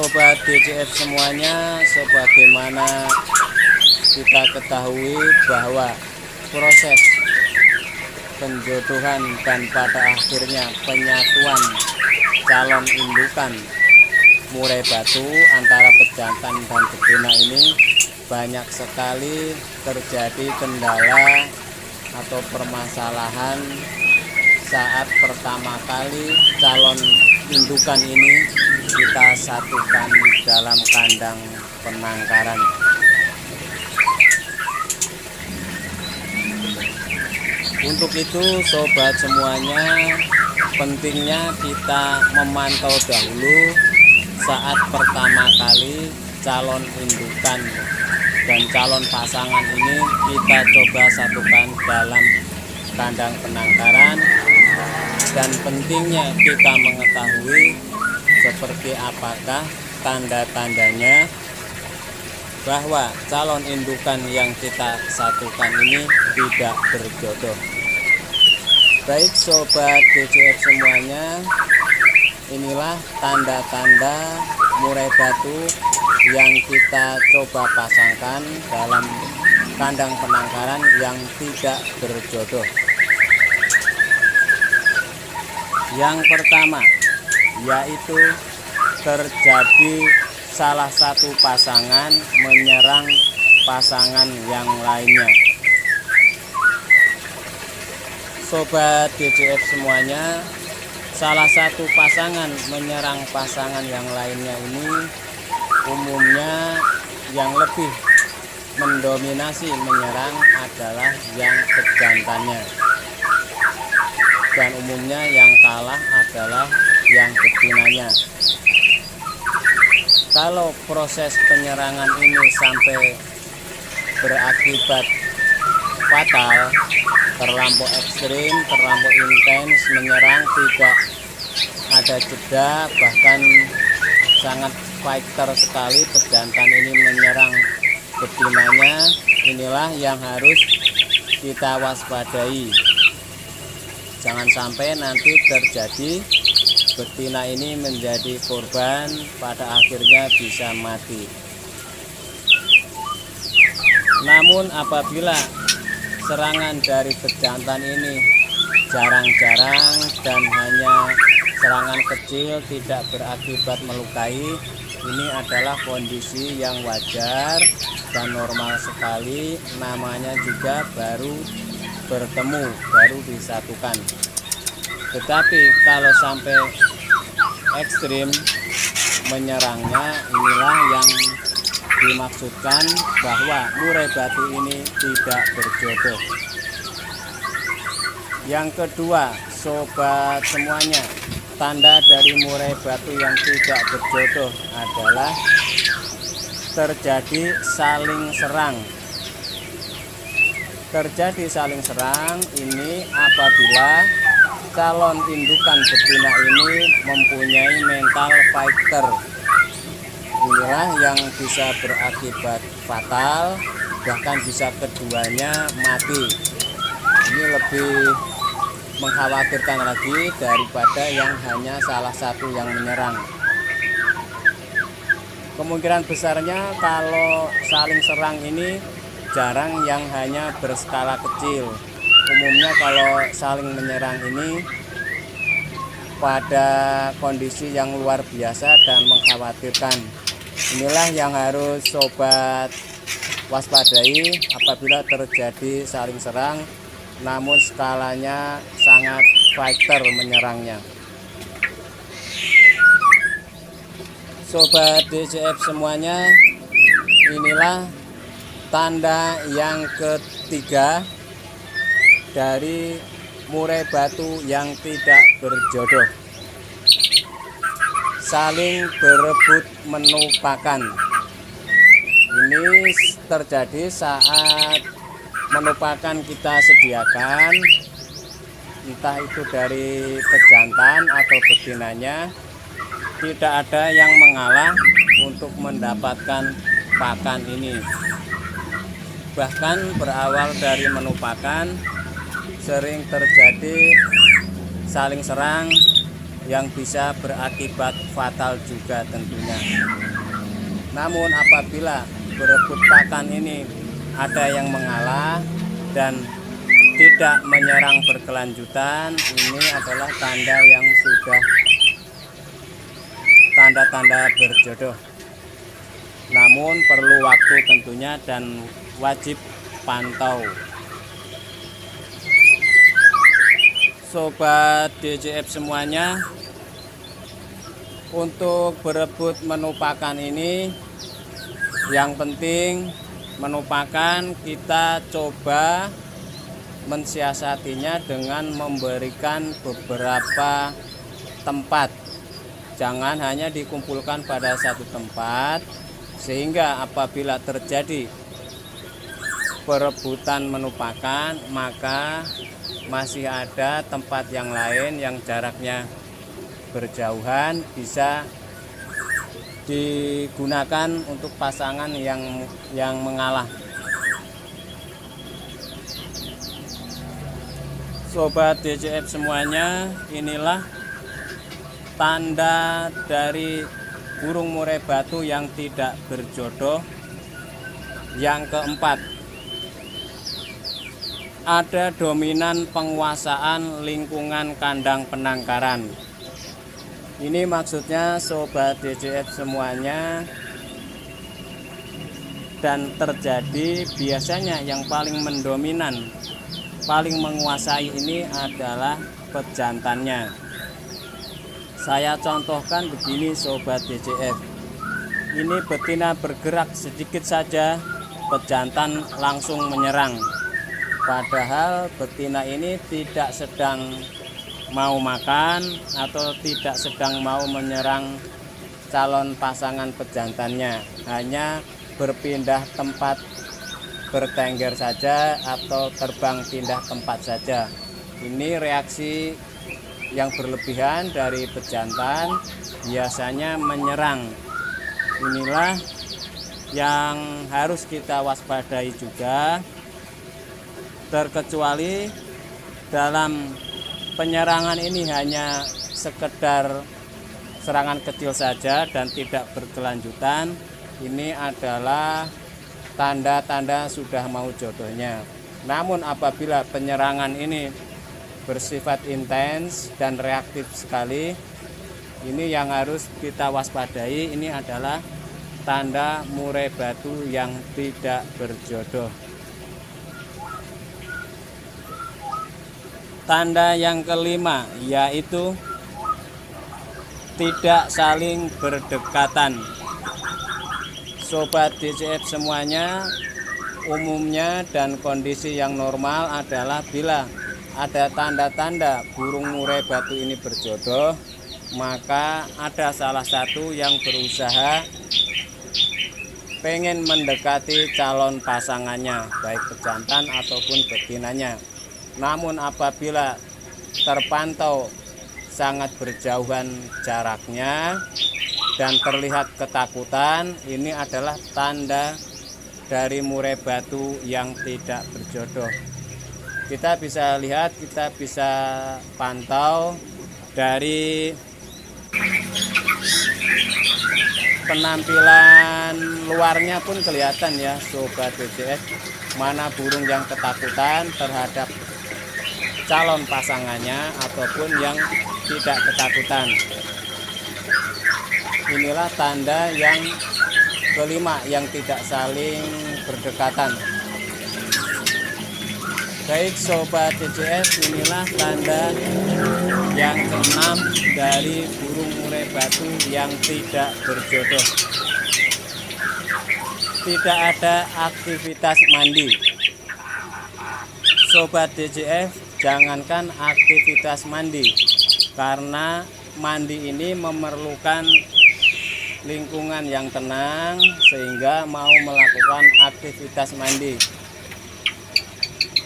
Sobat DCF semuanya, sebagaimana kita ketahui bahwa proses penjodohan dan pada akhirnya penyatuan calon indukan murai batu antara pejantan dan betina ini banyak sekali terjadi kendala atau permasalahan saat pertama kali calon indukan ini kita satukan dalam kandang penangkaran. Untuk itu sobat semuanya, pentingnya kita memantau dahulu saat pertama kali calon indukan dan calon pasangan ini kita coba satukan dalam kandang penangkaran, dan pentingnya kita mengetahui seperti apakah tanda-tandanya bahwa calon indukan yang kita satukan ini tidak berjodoh. Baik sobat DCF semuanya, inilah tanda-tanda murai batu yang kita coba pasangkan dalam kandang penangkaran yang tidak berjodoh. Yang pertama yaitu terjadi salah satu pasangan menyerang pasangan yang lainnya. Sobat DCF semuanya, salah satu pasangan menyerang pasangan yang lainnya ini umumnya yang lebih mendominasi menyerang adalah yang pejantannya, dan umumnya yang kalah adalah yang betinanya. Kalau proses penyerangan ini sampai berakibat fatal, terlampau ekstrim, terlampau intens, menyerang tidak ada jeda, bahkan sangat fighter sekali pejantan ini menyerang betinanya, inilah yang harus kita waspadai. Jangan sampai nanti terjadi betina ini menjadi korban, pada akhirnya bisa mati. Namun apabila serangan dari pejantan ini jarang-jarang dan hanya serangan kecil tidak berakibat melukai, ini adalah kondisi yang wajar dan normal sekali, namanya juga baru bertemu, baru disatukan. Tetapi kalau sampai ekstrim menyerangnya, inilah yang dimaksudkan bahwa murai batu ini tidak berjodoh. Yang kedua, sobat semuanya, tanda dari murai batu yang tidak berjodoh adalah terjadi saling serang. Terjadi saling serang ini apabila calon indukan betina ini mempunyai mental fighter. Inilah yang bisa berakibat fatal, bahkan bisa keduanya mati. Ini lebih mengkhawatirkan lagi daripada yang hanya salah satu yang menyerang. Kemungkinan besarnya kalau saling serang ini jarang yang hanya berskala kecil. Umumnya kalau saling menyerang ini pada kondisi yang luar biasa dan mengkhawatirkan. Inilah yang harus sobat waspadai apabila terjadi saling serang, namun skalanya sangat fighter menyerangnya. Sobat DCF semuanya, inilah tanda yang ketiga dari murai batu yang tidak berjodoh. Saling berebut menu pakan. Ini terjadi saat menu pakan kita sediakan, entah itu dari pejantan atau betinanya, tidak ada yang mengalah untuk mendapatkan pakan ini. Bahkan berawal dari menu pakan, sering terjadi saling serang yang bisa berakibat fatal juga tentunya. Namun apabila berebut pakan ini ada yang mengalah dan tidak menyerang berkelanjutan, ini adalah tanda yang sudah tanda-tanda berjodoh. Namun perlu waktu tentunya dan wajib pantau. Sobat DJF semuanya, untuk berebut menu pakan ini yang penting menu pakan kita coba mensiasatinya dengan memberikan beberapa tempat. Jangan hanya dikumpulkan pada satu tempat, sehingga apabila terjadi perebutan menu pakan, maka masih ada tempat yang lain yang jaraknya berjauhan bisa digunakan untuk pasangan yang mengalah. Sobat DJF semuanya, inilah tanda dari burung murai batu yang tidak berjodoh. Yang keempat, ada dominan penguasaan lingkungan kandang penangkaran. Ini maksudnya Sobat DJF semuanya, dan terjadi biasanya yang paling mendominan, paling menguasai ini adalah pejantannya. Saya contohkan begini Sobat DJF. Ini betina bergerak sedikit saja, pejantan langsung menyerang. Padahal betina ini tidak sedang mau makan atau tidak sedang mau menyerang calon pasangan pejantannya, hanya berpindah tempat bertengger saja atau terbang pindah tempat saja. Ini reaksi yang berlebihan dari pejantan, biasanya menyerang. Inilah yang harus kita waspadai juga, terkecuali dalam penyerangan ini hanya sekedar serangan kecil saja dan tidak berkelanjutan. Ini adalah tanda-tanda sudah mau jodohnya. Namun apabila penyerangan ini bersifat intens dan reaktif sekali, ini yang harus kita waspadai. Ini adalah tanda murai batu yang tidak berjodoh. Tanda yang kelima yaitu tidak saling berdekatan. Sobat DJF semuanya, umumnya dan kondisi yang normal adalah bila ada tanda-tanda burung murai batu ini berjodoh, maka ada salah satu yang berusaha pengen mendekati calon pasangannya, baik pejantan ataupun betinanya. Namun apabila terpantau sangat berjauhan jaraknya dan terlihat ketakutan, ini adalah tanda dari murai batu yang tidak berjodoh. Kita bisa lihat, kita bisa pantau dari penampilan luarnya pun kelihatan ya Sobat DJF, mana burung yang ketakutan terhadap calon pasangannya ataupun yang tidak ketakutan. Inilah tanda yang kelima yang tidak saling berdekatan. Baik Sobat DJF, inilah tanda yang keenam dari burung murai batu yang tidak berjodoh. Tidak ada aktivitas mandi. Sobat DJF, jangankan aktivitas mandi, karena mandi ini memerlukan lingkungan yang tenang sehingga mau melakukan aktivitas mandi.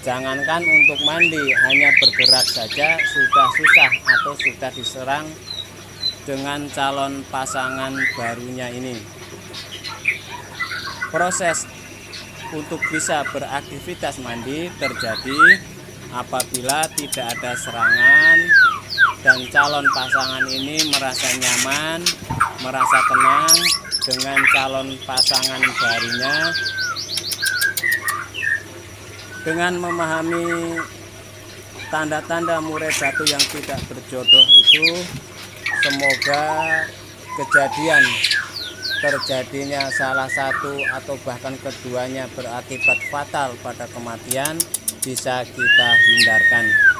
Jangankan untuk mandi, hanya bergerak saja sudah susah atau sudah diserang dengan calon pasangan barunya ini. Proses untuk bisa beraktivitas mandi terjadi apabila tidak ada serangan dan calon pasangan ini merasa nyaman, merasa tenang dengan calon pasangan barunya. Dengan memahami tanda-tanda murai batu yang tidak berjodoh itu, semoga kejadian terjadinya salah satu atau bahkan keduanya berakibat fatal pada kematian bisa kita hindarkan.